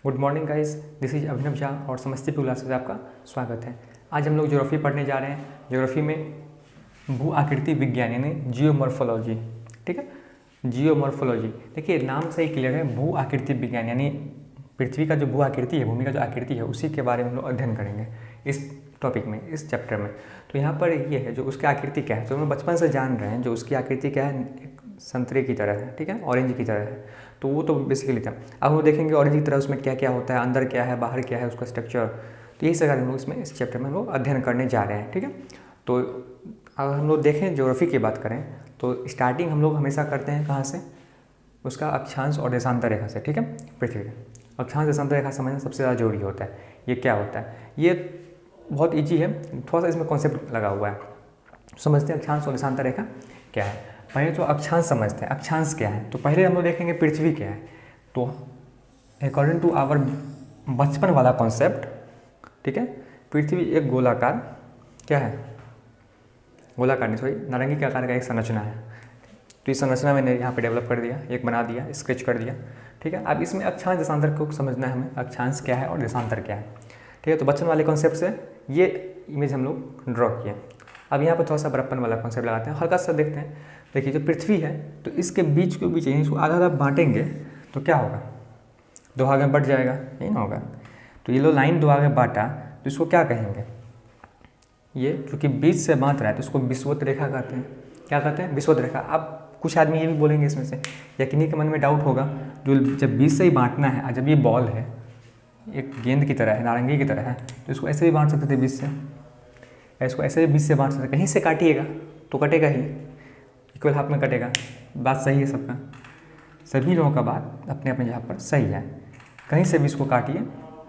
Good morning guys, this is Abhinav Jha और Samastipur class में आपका स्वागत है। आज हम लोग ज्योग्राफी पढ़ने जा रहे हैं। ज्योग्राफी में भू आकृति विज्ञान यानी जियोमॉर्फोलॉजी। ठीक है, जियोमॉर्फोलॉजी। देखिए नाम से ही क्लियर है, भू आकृति विज्ञान यानी पृथ्वी का जो भू आकृति है, भूमि का जो आकृति है, उसी के बारे में हम लोग अध्ययन करेंगे इस टॉपिक में, इस चैप्टर में। तो यहाँ पर ये है जो उसकी आकृति क्या है, तो हम बचपन से जान रहे हैं जो उसकी आकृति क्या है, एक संतरे की तरह है, ठीक है, ऑरेंज की तरह है। तो वो तो बेसिकली था। अब हम देखेंगे ऑरेंज की तरह उसमें क्या क्या होता है, अंदर क्या है, बाहर क्या है, उसका स्ट्रक्चर। तो यही सारे हम लोग इसमें इस चैप्टर में हम लोग अध्ययन करने जा रहे हैं। ठीक है, तो अगर हम लोग देखें ज्योग्राफी की बात करें तो स्टार्टिंग हम लोग हमेशा करते हैं कहाँ से, उसका अक्षांश और देशांतर रेखा से। ठीक है, पृथ्वी का अक्षांश देशांतर रेखा समझना सबसे ज़्यादा जरूरी होता है। ये क्या होता है, ये बहुत ईजी है, थोड़ा सा इसमें कॉन्सेप्ट लगा हुआ है। समझते हैं अक्षांश और देशांतर रेखा क्या है। पहले तो अक्षांश समझते हैं, अक्षांश क्या है। तो पहले हम लोग देखेंगे पृथ्वी क्या है। तो अकॉर्डिंग टू आवर बचपन वाला कॉन्सेप्ट, ठीक है, पृथ्वी एक गोलाकार क्या है, गोलाकार नहीं, सॉरी, नारंगी के आकार का एक संरचना है। तो इस संरचना मैंने यहाँ पे डेवलप कर दिया, एक बना दिया, स्केच कर दिया। ठीक है, अब इसमें अक्षांश देशांतर को समझना है हमें, अक्षांश क्या है और देशांतर क्या है। ठीक है, तो बचपन वाले कॉन्सेप्ट से ये इमेज हम लोग ड्रॉ किए। अब यहाँ पर थोड़ा सा बड़प्पन वाला कॉन्सेप्ट लगाते हैं, हल्का सा देखते हैं। देखिए जो पृथ्वी है तो इसके बीच के बीच इसको आधा आधा बांटेंगे तो क्या होगा, दो भाग में बट जाएगा, यही ना होगा। तो ये लो लाइन दो भाग में बांटा तो इसको क्या कहेंगे, ये चूँकि बीच से बांट रहा है तो इसको विषुवत रेखा कहते हैं। क्या कहते हैं, विषुवत रेखा। अब कुछ आदमी ये भी बोलेंगे इसमें से, या किन्हीं के मन में डाउट होगा, जो जब बीच से ही बांटना है, जब ये बॉल है, एक गेंद की तरह है, नारंगी की तरह है, तो इसको ऐसे भी बांट सकते थे बीच से, इसको ऐसे भी बीच से बांट सकते, कहीं से काटिएगा तो कटेगा ही, इक्वल हाफ में कटेगा। बात सही है सबका, सभी लोगों का बात अपने अपने जगह पर सही है। कहीं से भी इसको काटिए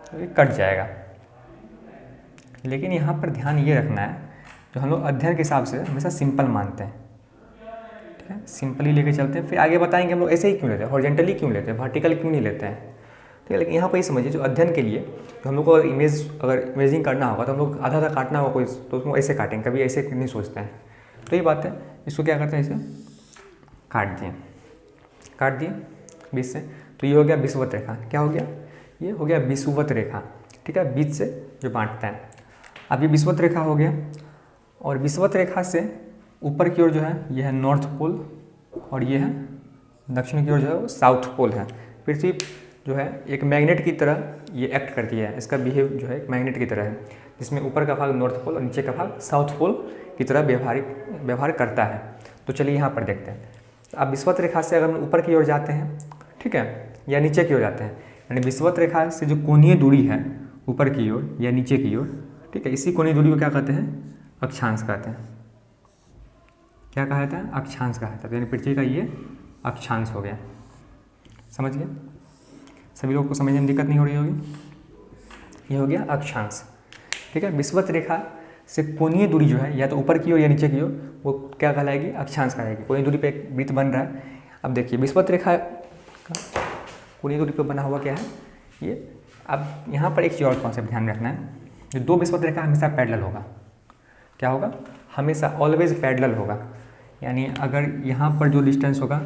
तो ये कट जाएगा। लेकिन यहाँ पर ध्यान ये रखना है, जो हम लोग अध्ययन के हिसाब से हमेशा सिंपल मानते हैं, ठीक है, सिंपल ही लेके चलते हैं। फिर आगे बताएंगे हम लोग ऐसे ही क्यों लेते हैं, हॉरिजॉन्टली क्यों लेते हैं, वर्टिकल क्यों नहीं लेते हैं। ठीक है, लेकिन यहाँ पर ये समझिए जो अध्ययन के लिए तो हम लोग को अगर इमेजिंग करना होगा तो हम लोग आधा आधा काटना होगा कोई, तो उसको ऐसे काटेंगे, कभी ऐसे नहीं सोचते हैं। तो ये बात है, इसको क्या करते हैं, इसे काट दिए बीच से। तो ये हो गया विषुवत रेखा। क्या हो गया, ये हो गया विषुवत रेखा। ठीक है, बीच से जो बांटता है। अब ये विषुवत रेखा हो गया, और विषुवत रेखा से ऊपर की ओर जो है ये है नॉर्थ पोल, और ये है दक्षिण की ओर जो है वो साउथ पोल है। पृथ्वी जो है एक मैग्नेट की तरह ये एक्ट करती है, इसका बिहेव जो है एक मैग्नेट की तरह है, जिसमें ऊपर का भाग नॉर्थ पोल और नीचे का भाग साउथ पोल की तरह व्यवहार करता है। तो चलिए यहाँ पर देखते हैं। अब विषुवत रेखा से अगर हम ऊपर की ओर जाते हैं, ठीक है, या नीचे की ओर जाते हैं, यानी विषुवत रेखा से जो कोणीय दूरी है ऊपर की ओर या नीचे की ओर, ठीक है, इसी कोणीय दूरी को क्या कहते हैं, अक्षांश कहते हैं। क्या कहा जाता है, अक्षांश कहा जाता है। यानी पृथ्वी का ये अक्षांश हो गया। समझ गए, सभी लोगों को समझने में दिक्कत नहीं हो रही होगी। ये हो गया अक्षांश। ठीक है, विषुवत रेखा से कोणीय दूरी जो है या तो ऊपर की ओर या नीचे की ओर, वो क्या कहलाएगी, अक्षांश कहलाएगी। कोणीय दूरी पे एक वृत्त बन रहा है। अब देखिए विषुवत रेखा कोणीय दूरी पे बना हुआ क्या है ये। अब यहाँ पर एक चीज़ और कॉन्सेप्ट ध्यान रखना है, जो दो विषुवत रेखा हमेशा पैरेलल होगा। क्या होगा, हमेशा ऑलवेज पैरेलल होगा। यानी अगर यहाँ पर जो डिस्टेंस होगा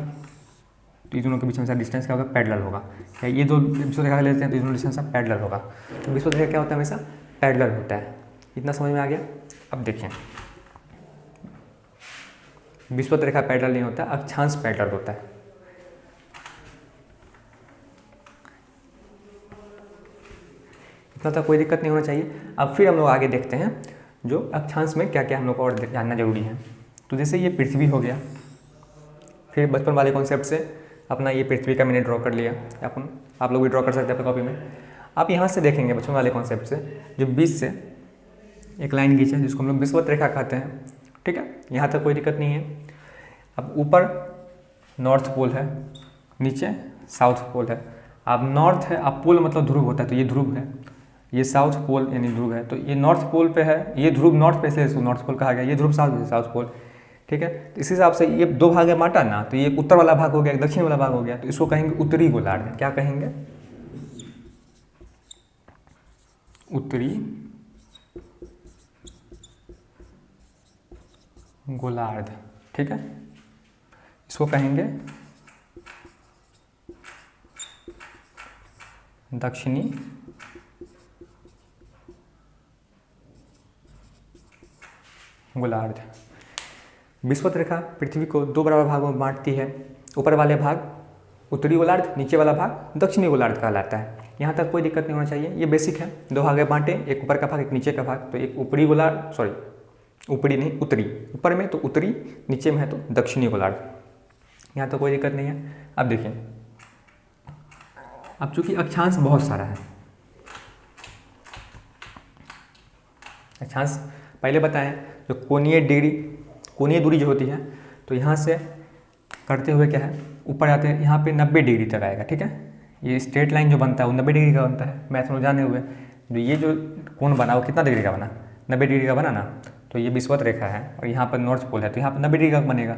तो इन दोनों के बीच में डिस्टेंस क्या होगा, पैरेलल होगा। या ये दो विषुवत रेखा लेते हैं तो दोनों डिस्टेंस पैरेलल होगा। तो विषुवत रेखा क्या होता है, हमेशा पैरेलल होता है। इतना समझ में आ गया। अब देखिए विषुवत रेखा पैरेलल नहीं होता, अक्षांश पैरेलल होता है। इतना तो कोई दिक्कत नहीं होना चाहिए। अब फिर हम लोग आगे देखते हैं जो अक्षांश में क्या क्या हम लोग को और जानना जरूरी है। तो जैसे ये पृथ्वी हो गया, फिर बचपन वाले कॉन्सेप्ट से अपना ये पृथ्वी का मैंने ड्रॉ कर लिया, आप लोग भी ड्रॉ कर सकते हैं अपनी कॉपी में। आप यहाँ से देखेंगे बचपन वाले कॉन्सेप्ट से, जो बीच से एक लाइन खींचे जिसको हम लोग विषुवत रेखा कहते हैं। ठीक है, यहाँ तक कोई दिक्कत नहीं है। अब ऊपर नॉर्थ पोल है, नीचे साउथ पोल है। अब नॉर्थ है, अब पोल मतलब ध्रुव होता है, तो ये ध्रुव है, ये साउथ पोल यानी ध्रुव है। तो ये नॉर्थ पोल पे है, ये ध्रुव नॉर्थ पे से इसको नॉर्थ पोल कहा गया, ये ध्रुव साउथ पोल। ठीक है, तो इस हिसाब से ये दो भाग में बांटा ना, तो ये उत्तर वाला भाग हो गया, दक्षिण वाला भाग हो गया। तो इसको कहेंगे उत्तरी गोलार्ध। क्या कहेंगे, उत्तरी गोलार्ध। ठीक है, इसको कहेंगे दक्षिणी गोलार्ध। विषुवत रेखा पृथ्वी को दो बराबर भागों में बांटती है। ऊपर वाले भाग उत्तरी गोलार्ध, नीचे वाला भाग दक्षिणी गोलार्ध कहलाता है। यहाँ तक कोई दिक्कत नहीं होना चाहिए, ये बेसिक है। दो भाग बांटे, एक ऊपर का भाग एक नीचे का भाग, तो एक ऊपरी गोलार्ध, सॉरी ऊपरी नहीं उत्तरी, ऊपर में तो उत्तरी, नीचे में है तो दक्षिणी गोलार्ध। यहाँ तो कोई दिक्कत नहीं है। अब देखिए, अब चूंकि अक्षांश बहुत सारा है, अक्षांश पहले बताएं, जो कोणीय दूरी जो होती है, तो यहाँ से करते हुए क्या है, ऊपर जाते हैं, यहाँ पे 90 डिग्री तक आएगा। ठीक है, ये स्ट्रेट लाइन जो बनता है वो 90 डिग्री का बनता है। मैथ में जाने हुए जो ये जो कोण बना वो कितना डिग्री का बना, 90 डिग्री का बना ना। तो ये विषुवत रेखा है और यहाँ पर नॉर्थ पोल है, तो यहाँ पर 90 डिग्री का बनेगा।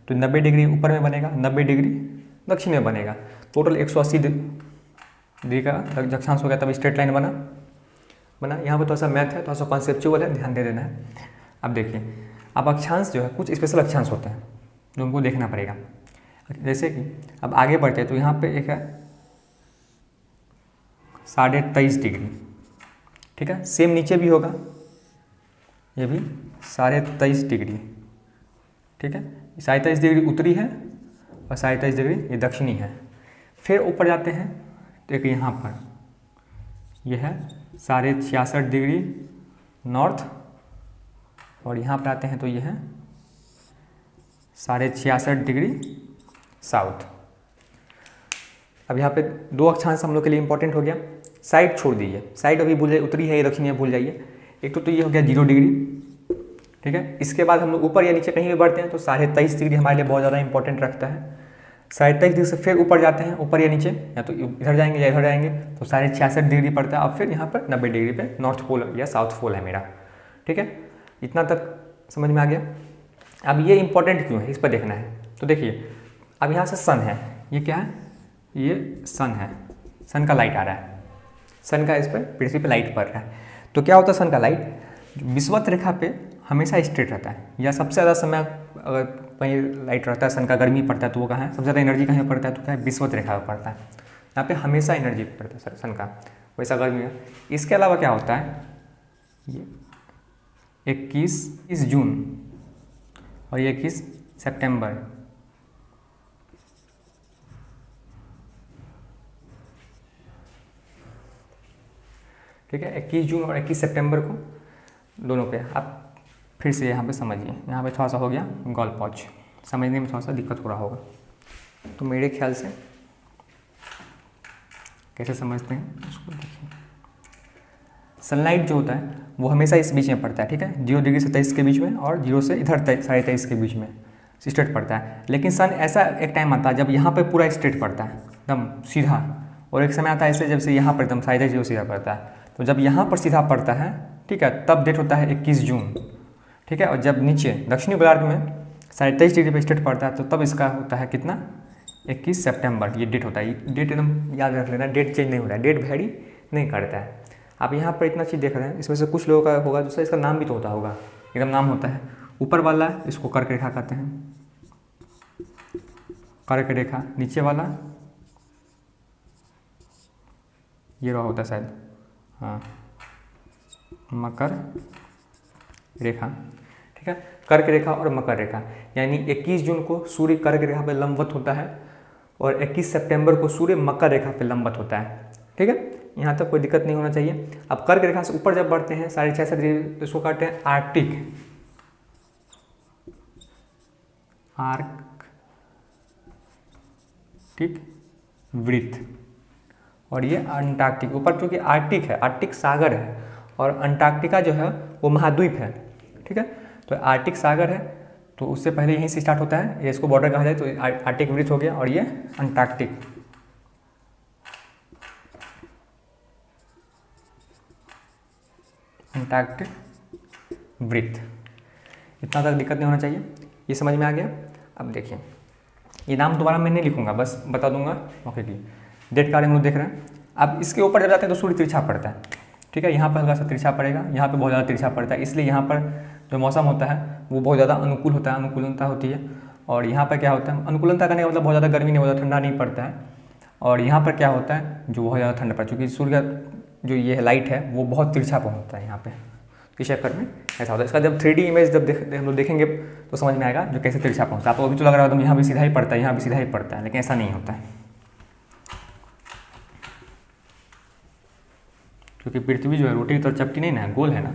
तो 90 डिग्री ऊपर में बनेगा, 90 डिग्री दक्षिण में बनेगा। टोटल 180 डिग्री का अक्षांश हो गया, तब स्ट्रेट लाइन बना। यहाँ पर थोड़ा सा मैथ है, थोड़ा सा कॉन्सेप्चुअल है, ध्यान दे देना है। अब देखिए, अब अक्षांश जो है कुछ स्पेशल अक्षांश होते हैं जो हमको देखना पड़ेगा। जैसे कि अब आगे बढ़ते हैं, तो यहाँ पे एक है 23.5 डिग्री। ठीक है, सेम नीचे भी होगा, ये भी 23.5 डिग्री। ठीक है, 23.5 डिग्री उत्तरी है और 23.5 डिग्री ये दक्षिणी है। फिर ऊपर जाते हैं तो एक यहाँ पर यह है 66.5 डिग्री नॉर्थ, और यहाँ पर आते हैं तो यह है 66.5 डिग्री साउथ। अब यहाँ पे दो अक्षांश हम लोग के लिए इंपॉर्टेंट हो गया। साइड छोड़ दीजिए, साइड अभी भूल जाइए, उत्तरी है या दक्षिणी है भूल जाइए। एक तो ये हो गया 0 डिग्री। ठीक है, इसके बाद हम लोग ऊपर या नीचे कहीं भी बढ़ते हैं तो 23.5 डिग्री हमारे लिए बहुत ज़्यादा इंपॉर्टेंट रखता है। 23.5 डिग्री से फिर ऊपर जाते हैं, ऊपर या नीचे, या तो इधर जाएंगे या इधर जाएंगे, तो 66.5 डिग्री पड़ता है। अब फिर यहाँ पर 90 डिग्री पे नॉर्थ पोल या साउथ पोल है मेरा। ठीक है, इतना तक समझ में आ गया। अब ये इंपॉर्टेंट क्यों है, इस पर देखना है। तो देखिए, अब यहाँ से सन है, ये क्या है, ये सन है, सन का लाइट आ रहा है, सन का इस पर पृथ्वी पे लाइट पड़ रहा है। तो क्या होता है, सन का लाइट विषुवत रेखा पे हमेशा स्ट्रेट रहता है, या सबसे ज़्यादा समय अगर कहीं लाइट रहता है, सन का गर्मी पड़ता है तो वो कहाँ है, सबसे ज़्यादा एनर्जी कहाँ पड़ता है, तो क्या है, विषुवत रेखा पर पड़ता है। यहाँ पे हमेशा एनर्जी पड़ता है सर सन का, वैसा गर्मी है। इसके अलावा क्या होता है, ये 21 जून और ये 21 सितंबर, ठीक है, 21 जून और 21 सितंबर को दोनों पे। आप फिर से यहाँ पे समझिए, यहाँ पे थोड़ा सा हो गया गोल पॉच, समझने में थोड़ा सा दिक्कत हो रहा होगा। तो मेरे ख्याल से कैसे समझते हैं उसको देखिए। सनलाइट जो होता है वो हमेशा इस बीच में पड़ता है। ठीक है, 0 डिग्री से 23 के बीच में, और 0 से इधर 23.5 के बीच में स्ट्रेट पड़ता है। लेकिन सन ऐसा एक टाइम आता है जब यहाँ पे पूरा स्ट्रेट पड़ता है एकदम सीधा, और एक समय आता है ऐसे जब से यहाँ पर एकदम 0 सीधा पड़ता है। तो जब यहाँ पर सीधा पड़ता है, ठीक है, तब डेट होता है 21 जून। ठीक है, और जब नीचे दक्षिणी गोलार्ध में 23.5 डिग्री पर स्ट्रेट पड़ता है तो तब इसका होता है कितना, 21 सितंबर। ये डेट होता है, ये डेट एकदम याद रख लेना, डेट चेंज नहीं होता है, डेट वैरी नहीं करता है। आप यहाँ पर इतना चीज़ देख रहे हैं, इसमें से कुछ लोगों का होगा जो इसका नाम भी तो होता होगा, एकदम नाम होता है। ऊपर वाला इसको कर्क रेखा कहते हैं, कर्क रेखा। नीचे वाला ये रहा होता है शायद, हाँ, मकर रेखा। ठीक है, कर्क रेखा और मकर रेखा, यानी 21 जून को सूर्य कर्क रेखा पे लंबवत होता है और 21 सितंबर को सूर्य मकर रेखा पे लंबवत होता है। ठीक है, यहाँ तक कोई दिक्कत नहीं होना चाहिए। अब कर्क रेखा से ऊपर जब बढ़ते हैं 66.5 डिग्री, तो इसको कहते हैं आर्कटिक वृत्त, और ये अंटार्कटिक। ऊपर चूँकि आर्कटिक है, आर्कटिक सागर है, और अंटार्कटिका जो है वो महाद्वीप है। ठीक है, तो आर्कटिक सागर है, तो उससे पहले यहीं से स्टार्ट होता है, ये इसको बॉर्डर कहा जाए तो आर्कटिक वृत्त हो गया, और ये अंटार्कटिक। अंटार्कटिक वृत्त, इतना तक दिक्कत नहीं होना चाहिए, ये समझ में आ गया। अब देखिए, ये नाम दोबारा मैं नहीं लिखूंगा, बस बता दूंगा मौके की। डेट कार्ड हम लोग देख रहे हैं। अब इसके ऊपर जब जाते हैं तो सूर्य तिरछा पड़ता है। ठीक है, यहाँ पर हल्का सा तिरछा पड़ेगा, यहाँ पे बहुत ज़्यादा तिरछा पड़ता है, इसलिए यहाँ पर जो मौसम होता है वो बहुत ज़्यादा अनुकूल होता है, अनुकूलता होती है। और यहाँ पर क्या होता है, अनुकूलता करने का मतलब बहुत ज़्यादा गर्मी नहीं होता, ठंडा नहीं पड़ता है। और यहाँ पर क्या होता है, जो बहुत ज़्यादा ठंड पड़ता है, चूँकि सूर्य का जो ये लाइट है वो बहुत तिरछा पहुँचता है यहाँ पे, इस चक्कर में ऐसा होता है। इसका जब 3D इमेज जब हम लोग देखेंगे तो समझ में आएगा जो कैसे तिरछा पहुँचता है। आपको अभी तो लग रहा है यहाँ भी सीधा ही पड़ता है, यहाँ भी सीधा ही पड़ता है, लेकिन ऐसा नहीं होता है, क्योंकि पृथ्वी जो है रोटी की तरह चपटी नहीं ना, गोल है ना,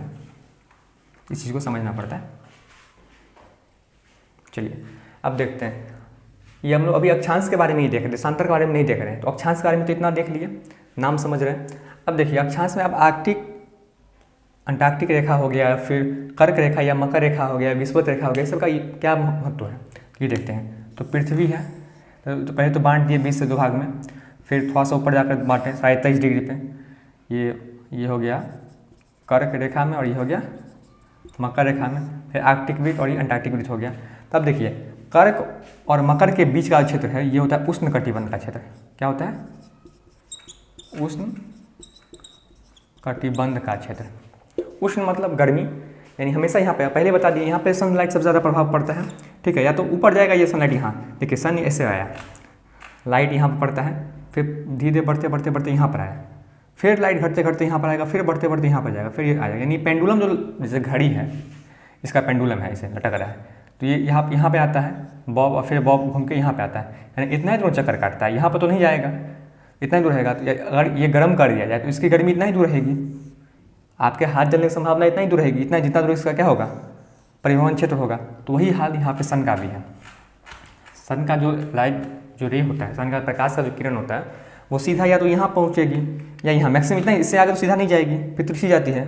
इस चीज़ को समझना पड़ता है। चलिए अब देखते हैं, ये हम लोग अभी अक्षांश के बारे में ही देख रहे हैं, देशांतर के बारे में नहीं देख रहे हैं। तो अक्षांश के बारे में तो इतना देख लिए, नाम समझ रहे हैं। अब देखिए अक्षांश में अब आर्कटिक अंटार्कटिक रेखा हो गया, फिर कर्क रेखा या मकर रेखा हो गया, विषुवत रेखा हो गया, सबका क्या महत्व है ये देखते हैं। तो पृथ्वी है, तो पहले तो बांट दिए 20 से 2 भाग में, फिर थोड़ा सा ऊपर जाकर बांटे 23.5 डिग्री पे, ये हो गया कर्क रेखा में और ये हो गया मकर रेखा में, फिर आर्कटिक वृत्त और ये अंटार्कटिक वृत्त हो गया। तब देखिए कर्क और मकर के बीच का क्षेत्र है ये होता है उष्ण कटिबंध का क्षेत्र। क्या होता है? उष्ण कटिबंध का क्षेत्र। उष्ण मतलब गर्मी, यानी हमेशा यहाँ पे, पहले बता दिए यहाँ पे सनलाइट सबसे ज़्यादा प्रभाव पड़ता है, ठीक है। या तो ऊपर जाएगा ये सनलाइट, यहाँ देखिए सन ऐसे आया, लाइट यहाँ पर पड़ता है, फिर धीरे बढ़ते बढ़ते बढ़ते यहाँ पर आया, फिर लाइट घटते घटते यहाँ पर आएगा, फिर बढ़ते बढ़ते यहाँ पर जाएगा, फिर ये आ जाएगा। यानी पेंडुलम जो जैसे घड़ी है, इसका पेंडुलम है, इसे लटक रहा है, तो ये यहाँ पे आता है बॉब, और फिर बॉब घूम के यहाँ पे आता है, यानी इतना ही दूर चक्कर काटता है, यहाँ पर तो नहीं जाएगा, इतना ही दूर रहेगा। तो अगर ये गर्म कर दिया जाए तो इसकी गर्मी इतना ही दूर रहेगी, आपके हाथ जलने की संभावना इतना ही दूर रहेगी, इतना जितना दूर इसका क्या होगा, परिवहन क्षेत्र होगा। तो वही हाल यहाँ पे सन का भी है। सन का जो लाइट जो रे होता है, सन का प्रकाश का जो किरण होता है, वो सीधा या तो यहाँ पहुँचेगी या यहाँ, मैक्सिमम इतना, इससे आगे तो सीधा नहीं जाएगी, फिर तिरछी जाती है।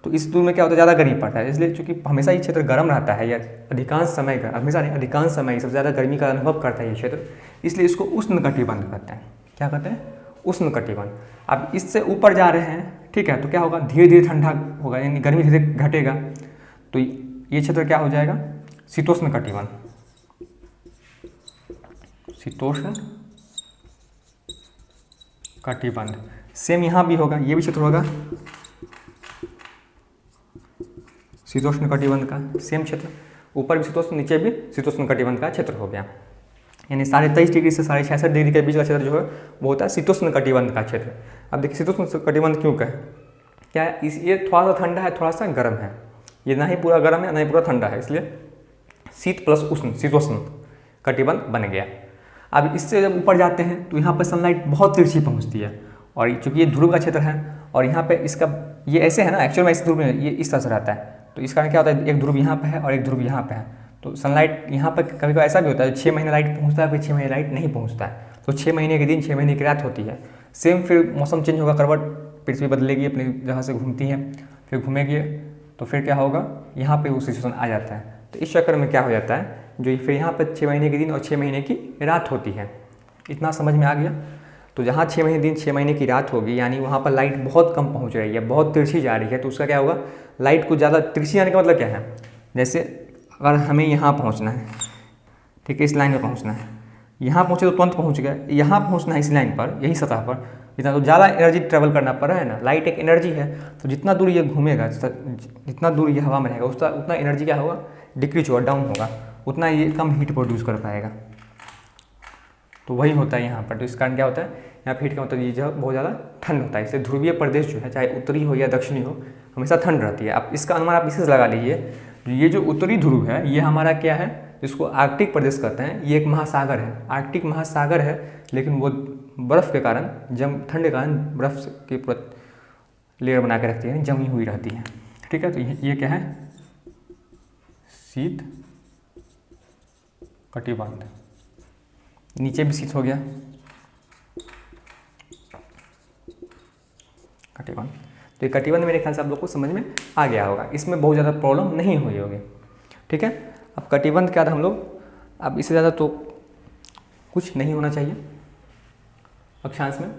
तो इस दूर में क्या होता है, ज़्यादा गर्मी पड़ता है, इसलिए चूँकि हमेशा ये क्षेत्र गर्म रहता है, या अधिकांश समय का, हमेशा नहीं अधिकांश समय सबसे ज़्यादा गर्मी का अनुभव करता है ये क्षेत्र, इसलिए इसको उष्ण कटिबंध कहते हैं। क्या कहते हैं? उष्ण कटिबंध। अब इससे ऊपर जा रहे हैं, ठीक है, तो क्या होगा, धीरे धीरे ठंडा होगा, यानी गर्मी धीरे घटेगा, तो ये क्षेत्र क्या हो जाएगा, शीतोष्ण कटिबंध। शीतोष्ण कटिबंध। सेम यहाँ भी होगा, ये भी क्षेत्र होगा शीतोष्ण कटिबंध का, सेम क्षेत्र, ऊपर भी शीतोष्ण, नीचे भी शीतोष्ण कटिबंध का क्षेत्र हो गया। यानी 23.5 डिग्री से 66.5 डिग्री के बीच का क्षेत्र जो है वो होता है शीतोष्ण कटिबंध का क्षेत्र। अब देखिए शीतोष्ण कटिबंध क्यों कहे, क्या है, ये थोड़ा सा ठंडा है, थोड़ा सा गर्म है, ये ना ही पूरा गर्म है ना ही पूरा ठंडा है, इसलिए शीत प्लस उष्ण, शीतोष्ण कटिबंध बन गया। अब इससे जब ऊपर जाते हैं तो यहाँ पर सनलाइट बहुत तिरछी पहुँचती है, और चूँकि ये ध्रुव का क्षेत्र है, और यहाँ पे इसका ये ऐसे है ना, एक्चुअल में इस ध्रुव में ये इस तरह से रहता है, तो इस कारण क्या होता है, एक ध्रुव यहाँ पे है और एक ध्रुव यहाँ पे है, तो सनलाइट यहाँ पर कभी कभी ऐसा भी होता है 6 महीने लाइट पहुँचता है, फिर 6 महीने लाइट नहीं पहुँचता है, तो 6 महीने के दिन 6 महीने की रात होती है। सेम फिर मौसम चेंज होगा, करवट पृथ्वी बदलेगी, अपनी जगह से घूमती है, फिर घूमेगी, तो फिर क्या होगा, यहाँ पे वो सिचुएशन आ जाता है। तो इस चक्कर में क्या हो जाता है, जो फिर यहाँ पर 6 महीने के दिन और 6 महीने की रात होती है। इतना समझ में आ गया? तो जहाँ 6 महीने दिन 6 महीने की रात होगी, यानी वहाँ पर लाइट बहुत कम पहुँच रही है, बहुत तिरछी जा रही है, तो उसका क्या होगा, लाइट को ज़्यादा तिरछी जाने का मतलब क्या है, जैसे अगर हमें यहाँ पहुँचना है, ठीक है, इस लाइन में पहुँचना है, यहाँ पहुँचे तो तुरंत पहुँच गए, यहाँ पहुँचना है इस लाइन पर, यही सतह पर, इतना तो ज़्यादा एनर्जी ट्रेवल करना पड़ रहा है ना। लाइट एक एनर्जी है, तो जितना दूर ये घूमेगा, जितना दूर ये हवा में रहेगा, उसका उतना एनर्जी क्या होगा, डिक्रीज होगा, डाउन होगा, उतना ये कम हीट प्रोड्यूस कर पाएगा। तो वही होता है यहाँ पर। तो इस कारण क्या होता है, यहाँ पर हीट का मतलब ये जो बहुत ज़्यादा ठंड होता है। इससे ध्रुवीय प्रदेश जो है, चाहे उत्तरी हो या दक्षिणी हो, हमेशा ठंड रहती है। अब इसका अनुमान आप इसे लगा लीजिए, ये जो उत्तरी ध्रुव है ये हमारा क्या है, जिसको आर्कटिक प्रदेश कहते हैं, ये एक महासागर है, आर्कटिक महासागर है, लेकिन वो बर्फ़ के कारण, जम ठंड के कारण बर्फ़ की पूरा लेयर बना के रखती है, जमी हुई रहती है, ठीक है। तो ये क्या है, शीत कटिबंध। नीचे भी शीत हो गया कटिबंध। तो ये कटिबंध मेरे ख्याल से आप लोग को समझ में आ गया होगा, इसमें बहुत ज़्यादा प्रॉब्लम नहीं हुई होगी, ठीक है। अब कटिबंध क्या था हम लोग, अब इससे ज़्यादा तो कुछ नहीं होना चाहिए अक्षांश में।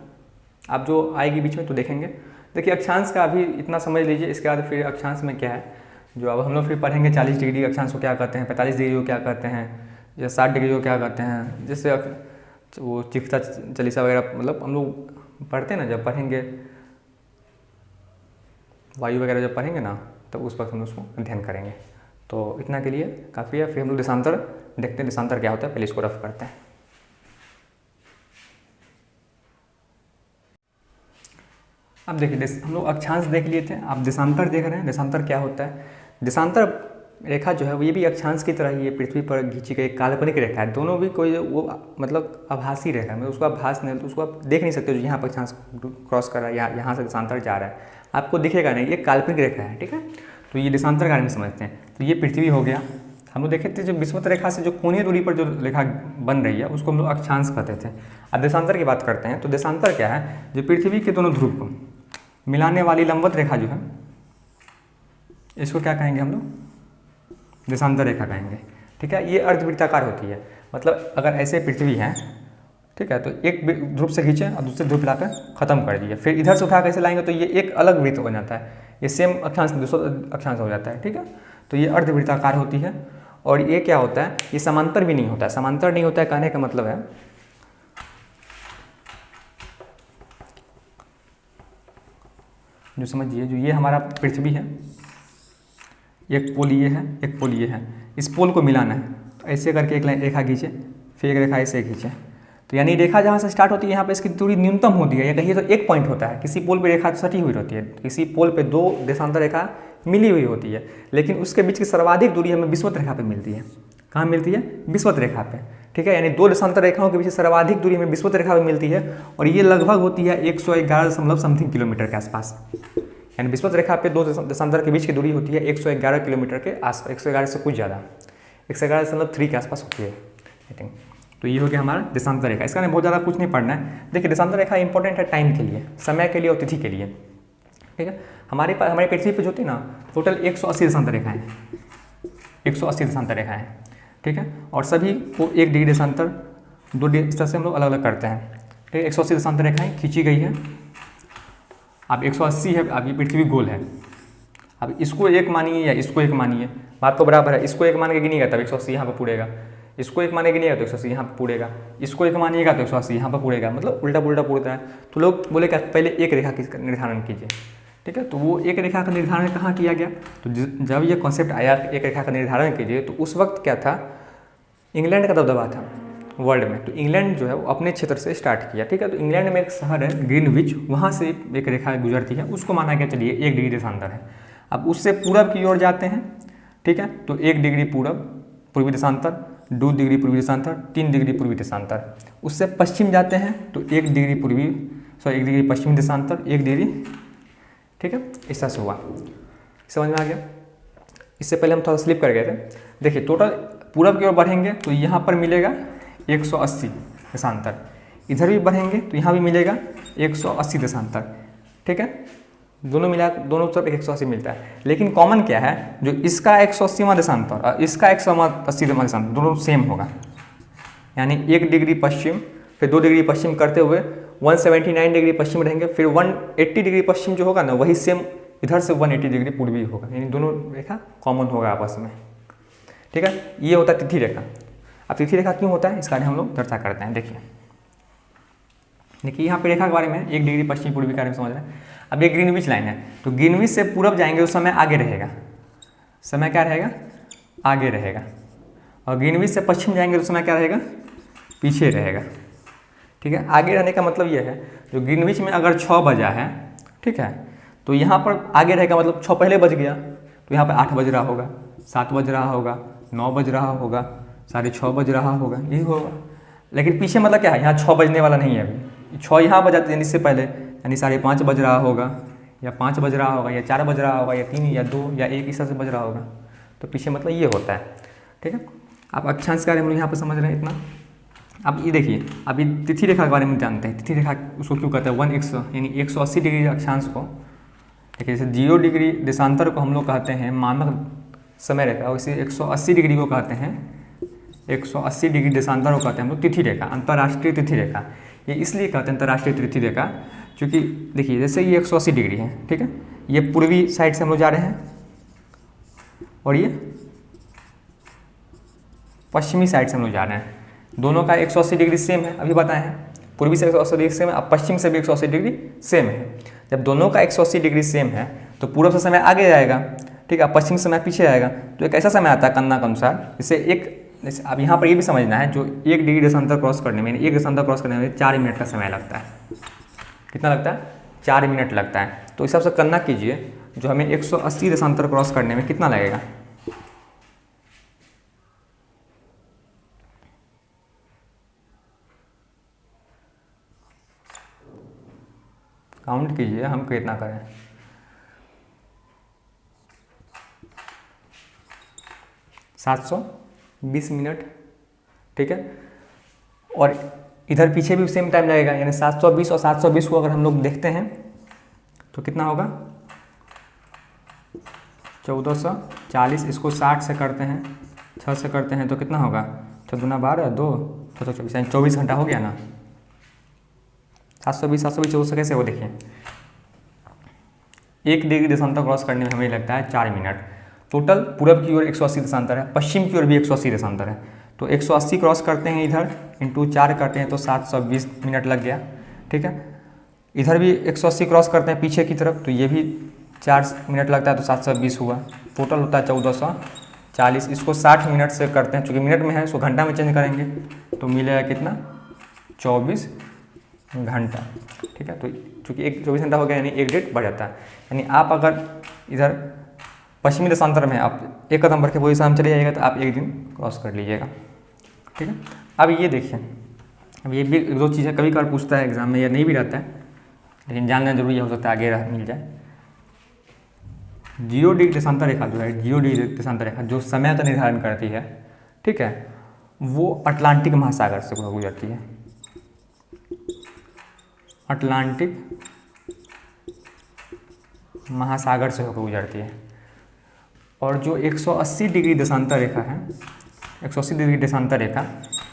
आप जो आएगी बीच में तो देखेंगे। देखिए अक्षांश का अभी इतना समझ लीजिए, इसके बाद फिर अक्षांश में क्या है जो अब हम लोग फिर पढ़ेंगे। 40 डिग्री अक्षांश को क्या कहते हैं, 45 डिग्री को क्या कहते हैं, या 60 डिग्री को क्या कहते हैं, जैसे वो चिकित्सा चालीसा वगैरह, मतलब हम लोग पढ़ते हैं ना, जब पढ़ेंगे वायु वगैरह जब पढ़ेंगे ना, तब उस वक्त हम उसको अध्ययन करेंगे। तो इतना के लिए काफ़ी है। फिर हम लोग देशांतर देखते हैं, देशांतर क्या होता है, पहले इसको रफ करते हैं। अब देखिए हम लोग अक्षांश देख लिए थे, आप देशांतर देख रहे हैं। देशांतर क्या होता है? देशांतर रेखा जो है वो ये भी अक्षांश की तरह ही है, पृथ्वी पर खींची गई काल्पनिक रेखा है। दोनों भी कोई वो मतलब आभासी रेखा है, मतलब उसको आभास नहीं, तो उसको आप देख नहीं सकते जो यहाँ पर अक्षांश क्रॉस कर रहा है या यहाँ से देशांतर जा रहा है, आपको दिखेगा नहीं, ये काल्पनिक रेखा है, ठीक है। तो ये देशांतर के बारे में समझते हैं। तो ये पृथ्वी हो गया। हम लोग देखे थे जो विषुवत रेखा से जो कोणीय दूरी पर जो रेखा बन रही है उसको हम लोग अक्षांश कहते थे। अब देशांतर की बात करते हैं। तो देशांतर क्या है? जो पृथ्वी के दोनों ध्रुव को मिलाने वाली लंबवत रेखा जो है, इसको क्या कहेंगे हम लोग? देशांतर रेखा कहेंगे, ठीक है। ये अर्धवृत्ताकार होती है, मतलब अगर ऐसे पृथ्वी है, ठीक है, तो एक ध्रुव से खींचे और दूसरे ध्रुव लाकर खत्म कर दिए, फिर इधर से उठा कैसे लाएंगे तो ये एक अलग वृत्त हो जाता है, ये सेम अक्षांश दूसरा अक्षांश हो जाता है, ठीक है। तो ये अर्धवृत्ताकार होती है। और ये क्या होता है? ये समांतर भी नहीं होता है। समांतर नहीं होता है कहने का मतलब है, जो समझिए, जो ये हमारा पृथ्वी है, एक पोल ये है, एक पोल ये है, इस पोल को मिलाना है, तो ऐसे करके एक लाइन रेखा खींचे, फिर एक रेखा ऐसे खींचे, तो यानी रेखा जहाँ से स्टार्ट होती है यहाँ पे इसकी दूरी न्यूनतम होती है, या कहिए तो एक पॉइंट होता है। किसी पोल पे रेखा सटी हुई रहती है, किसी पोल पे दो देशांतर रेखा मिली हुई होती है, लेकिन उसके बीच की सर्वाधिक दूरी हमें विषुवत रेखा पे मिलती है। कहाँ मिलती है? विषुवत रेखा पे, ठीक है। यानी दो देशांतर रेखाओं के बीच सर्वाधिक दूरी हमें विषुवत रेखा पे मिलती है, और ये लगभग होती है 111 किलोमीटर के आसपास। यानी विषुवत रेखा पे दो देशांतर के बीच की दूरी होती है 111 किलोमीटर के आसपास, 111 से कुछ ज़्यादा, 111.3 के आसपास होती है, आई थिंक। तो ये हो गया हमारा देशांतर रेखा। इसका बहुत ज़्यादा कुछ नहीं पढ़ना है। देखिए देशांतर रेखा इंपॉर्टेंट है टाइम के लिए, समय के लिए और तिथि के लिए, ठीक है। हमारे पास हमारी पृथ्वी पर जो होती है ना, टोटल 180 देशांतर रेखाएँ, 180 देशांतर रेखाएँ, ठीक है। और सभी को 1 डिग्री देशांतर, 2 डिग्री, इस तरह से हम लोग अलग अलग करते हैं, ठीक है। 180 देशांतर रेखाएँ खींची गई है। अब 180 है, अब ये पृथ्वी गोल है, अब इसको एक मानिए या इसको एक मानिए, बात तो बराबर है। इसको एक मान के गिनिएगा तब 180 यहाँ पर पूरेगा, इसको एक माने गिनिएगा तो 180 यहाँ पर पूरेगा, इसको एक मानिएगा तो 180 यहाँ पर पूरेगा, मतलब उल्टा पुल्टा पूरता है। तो लोग बोले क्या, पहले एक रेखा का निर्धारण कीजिए, ठीक है। तो वो एक रेखा का निर्धारण कहाँ किया गया? तो जब ये कॉन्सेप्ट आया एक रेखा का निर्धारण कीजिए, तो उस वक्त क्या था, इंग्लैंड का दबदबा था वर्ल्ड में। तो इंग्लैंड जो है वो अपने क्षेत्र से स्टार्ट किया, ठीक है। तो इंग्लैंड में एक शहर है ग्रीनविच, वहाँ से एक रेखा गुजरती है, उसको माना गया चलिए 1 डिग्री देशांतर है। अब उससे पूरब की ओर जाते हैं, ठीक है, तो 1 डिग्री पूर्वी देशांतर, 2 डिग्री पूर्वी देशांतर, 3 डिग्री पूर्वी देशांतर। उससे पश्चिम जाते हैं तो 1 डिग्री पश्चिमी देशांतर, 1 डिग्री, ठीक है, ऐसा से हुआ। समझ में आ गया? इससे पहले हम थोड़ा स्लिप कर गए थे। देखिए टोटल पूरब की ओर बढ़ेंगे तो यहाँ पर मिलेगा 180 देशांतर, इधर भी बढ़ेंगे तो यहाँ भी मिलेगा 180 देशांतर, ठीक है। दोनों मिला, दोनों तरफ 180 मिलता है, लेकिन कॉमन क्या है, जो इसका 180वां देशांतर और इसका 180वां देशांतर दोनों सेम होगा। यानी 1 डिग्री पश्चिम, फिर 2 डिग्री पश्चिम करते हुए 179 डिग्री पश्चिम रहेंगे, फिर 180 डिग्री पश्चिम जो होगा ना, वही सेम इधर से 180 डिग्री पूर्वी होगा, यानी दोनों रेखा कॉमन होगा आपस में, ठीक है। ये होता है तिथि रेखा। अब तिथि रेखा क्यों होता है इसका हम लोग चर्चा करते हैं। देखिए यहाँ पे रेखा के बारे में 1 डिग्री पश्चिम पूर्वी के बारे में समझ रहे हैं। अब ये ग्रीनविच लाइन है, तो ग्रीनविच से पूरब जाएंगे तो समय आगे रहेगा, समय क्या रहेगा, आगे रहेगा। और ग्रीनविच से पश्चिम जाएंगे तो समय क्या रहेगा, पीछे रहेगा, ठीक है। आगे रहने का मतलब ये है, जो ग्रीनविच में अगर 6 बजा है, ठीक है, तो यहाँ पर आगे रहेगा, मतलब 6 पहले बज गया तो यहाँ पर 8 बज रहा होगा, 7 बज रहा होगा, 9 बज रहा होगा, 6:30 बज रहा होगा, यही होगा। लेकिन पीछे मतलब क्या है, यहाँ 6 बजने वाला नहीं है, अभी 6 यहाँ बजाते हैं, इससे पहले यानी 5:30 बज रहा होगा, या 5 बज रहा होगा, या 4 बज रहा होगा, या 3 या 2 या 1 इस तरह से बज रहा होगा। तो पीछे मतलब ये होता है, ठीक है। आप अक्षांश के बारे में यहाँ पर समझ रहे हैं इतना। अब ये देखिए, अभी तिथि रेखा के बारे में जानते हैं। तिथि रेखा उसको क्यों कहते हैं, 1 यानी 180 डिग्री अक्षांश को, देखिए जैसे 0 डिग्री देशांतर को हम लोग कहते हैं मानक समय रेखा, और इसे 180 डिग्री को कहते हैं, 180 डिग्री देशांतर को कहते हैं हम लोग तिथि रेखा, अंतर्राष्ट्रीय तिथि रेखा। ये इसलिए कहते हैं अंतर्राष्ट्रीय तिथि रेखा क्योंकि देखिए जैसे ये 180 डिग्री है, ठीक है, ये पूर्वी साइड से हम लोग जा रहे हैं और ये पश्चिमी साइड से हम लोग जा रहे हैं। दोनों का 180 डिग्री सेम है, अभी बताए हैं, पूर्वी से 180 डिग्री सेम है, अब पश्चिम से भी 180 डिग्री सेम है। जब दोनों का 180 डिग्री सेम है तो पूर्व से समय आगे जाएगा, ठीक है, पश्चिम समय पीछे आएगा। तो एक ऐसा समय आता है कन्ना के अनुसार, जैसे जैसे अब यहाँ पर ये भी समझना है, जो 1 डिग्री देशांतर क्रॉस करने में, 1 देशांतर क्रॉस करने में 4 मिनट का समय लगता है। कितना लगता है? 4 मिनट लगता है। तो इस हिसाब से करना कीजिए, जो हमें 180 देशांतर क्रॉस करने में कितना लगेगा, काउंट कीजिए हम कितना करें। 720 मिनट, ठीक है। और इधर पीछे भी सेम टाइम लगेगा, यानी 720 और 720 को अगर हम लोग देखते हैं तो कितना होगा 1440। इसको 60 से करते हैं, 6 से करते हैं तो कितना होगा 6 दूना 12, 2 6 24, यानी 24 घंटा हो गया ना। 720 14 कैसे हो, देखिए 1 डिग्री देशांतर क्रॉस करने में हमें लगता है 4 मिनट। टोटल पूरब की ओर 180 देशांतर है, पश्चिम की ओर भी 180 देशांतर है। तो 180 क्रॉस करते हैं इधर, इंटू 4 करते हैं तो 720 मिनट लग गया, ठीक है। इधर भी 180 क्रॉस करते हैं पीछे की तरफ, तो ये भी 4 मिनट लगता है तो 720 हुआ। टोटल होता है 1440। इसको 60 मिनट से करते हैं, चूँकि मिनट में है इसको घंटा में चेंज करेंगे तो मिलेगा कितना 24 घंटा, ठीक है। तो चूँकि 24 घंटा हो गया, यानी 1 डेट बढ़ जाता है। यानी आप अगर इधर पश्चिमी देशांतर में आप 1 कदम बढ़ के पोजीशन में चले जाइएगा तो आप 1 दिन क्रॉस कर लीजिएगा, ठीक है। अब ये देखिए, अब ये भी 1-2 चीज़ें कभी कभार पूछता है एग्जाम में, या नहीं भी रहता है, लेकिन जानना जरूरी हो सकता है आगे मिल जाए। जियोडिक देशांतर रेखा जो है, जियोडिक देशांतर रेखा जो समय का निर्धारण करती है, ठीक है, वो अटलांटिक महासागर से गुजरती है। अटलांटिक महासागर से होकर गुजरती है। और जो 180 डिग्री देशांतर रेखा है, 180 डिग्री देशांतर रेखा,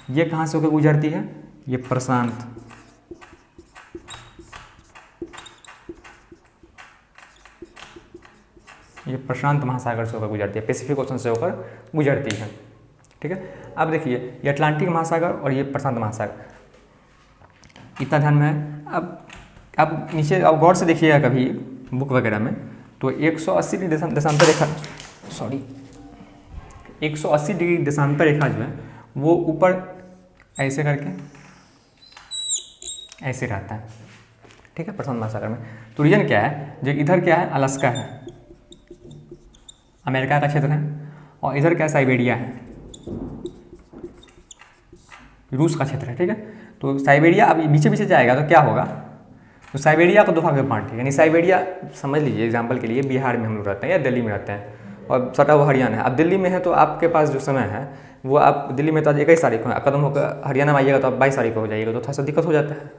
ये कहाँ से होकर गुजरती है, ये प्रशांत, ये प्रशांत महासागर से होकर गुजरती है, पैसिफिक ओशन से होकर गुजरती है, ठीक है। अब देखिए ये अटलांटिक महासागर और ये प्रशांत महासागर, इतना ध्यान में है। अब नीचे अब गौर से देखिएगा कभी बुक वगैरह में, तो 180 डिग्री देशांतर रेखा, 180 डिग्री देशांतर रेखा जो है वो ऊपर ऐसे करके ऐसे रहता है, ठीक है, प्रशांत महासागर में। तो रीजन क्या है, जो इधर क्या है अलास्का है, अमेरिका का क्षेत्र है, और इधर क्या है साइबेरिया है, रूस का क्षेत्र है, ठीक है। तो साइबेरिया अब पीछे पीछे जाएगा तो क्या होगा, तो साइबेरिया को 2 भाग में बांट है, यानी साइबेरिया समझ लीजिए एग्जाम्पल के लिए बिहार में हम लोग रहते हैं या दिल्ली में रहते हैं, और सटा हुआ हरियाणा है। अब दिल्ली में है तो आपके पास जो समय है वो आप दिल्ली में तो आज 21 तारीख को है, कदम होकर हरियाणा में आइएगा तो आप 22 तारीख को हो जाइएगा, तो थोड़ा सा दिक्कत हो जाता है,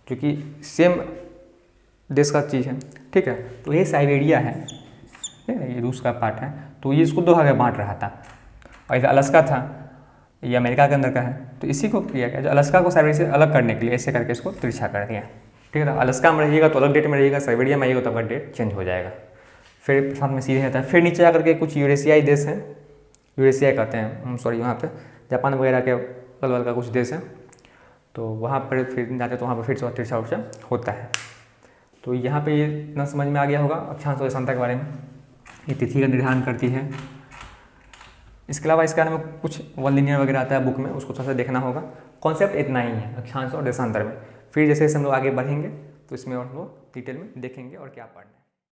क्योंकि सेम देश का चीज़ है, ठीक है। तो ये साइबेरिया है, ये रूस का पार्ट है, तो ये इसको 2 भाग में बांट रहा था, और इधर अलास्का था, ये अमेरिका के अंदर का है। तो इसी को किया गया, जो अलास्का को साइबेरिया से अलग करने के लिए ऐसे करके इसको तिरछा कर दिया, ठीक है। अलास्का में रहिएगा तो अलग डेट में रहिएगा, साइबेरिया में आइएगा तो आपका डेट चेंज हो जाएगा। फिर प्रशांत में सीधे रहता है। फिर नीचे आकर के कुछ यूरेशियाई देश हैं, यूरेशिया कहते हैं, सॉरी, वहाँ पे जापान वगैरह के अगल बगल का कुछ देश है, तो वहाँ पर फिर जाते तो वहाँ पर फिर से तिरछा उर्छा होता है। तो यहाँ पे ये इतना समझ में आ गया होगा अक्षांश और देशांतर के बारे में, ये तिथि का निर्धारण करती है। इसके अलावा इसके बारे में कुछ 1 लिनियर वगैरह आता है बुक में, उसको थोड़ा सा देखना होगा। कॉन्सेप्ट इतना ही है अक्षांश और देशांतर में। फिर जैसे हम लोग आगे बढ़ेंगे तो इसमें और लोग डिटेल में देखेंगे और क्या पढ़ना है।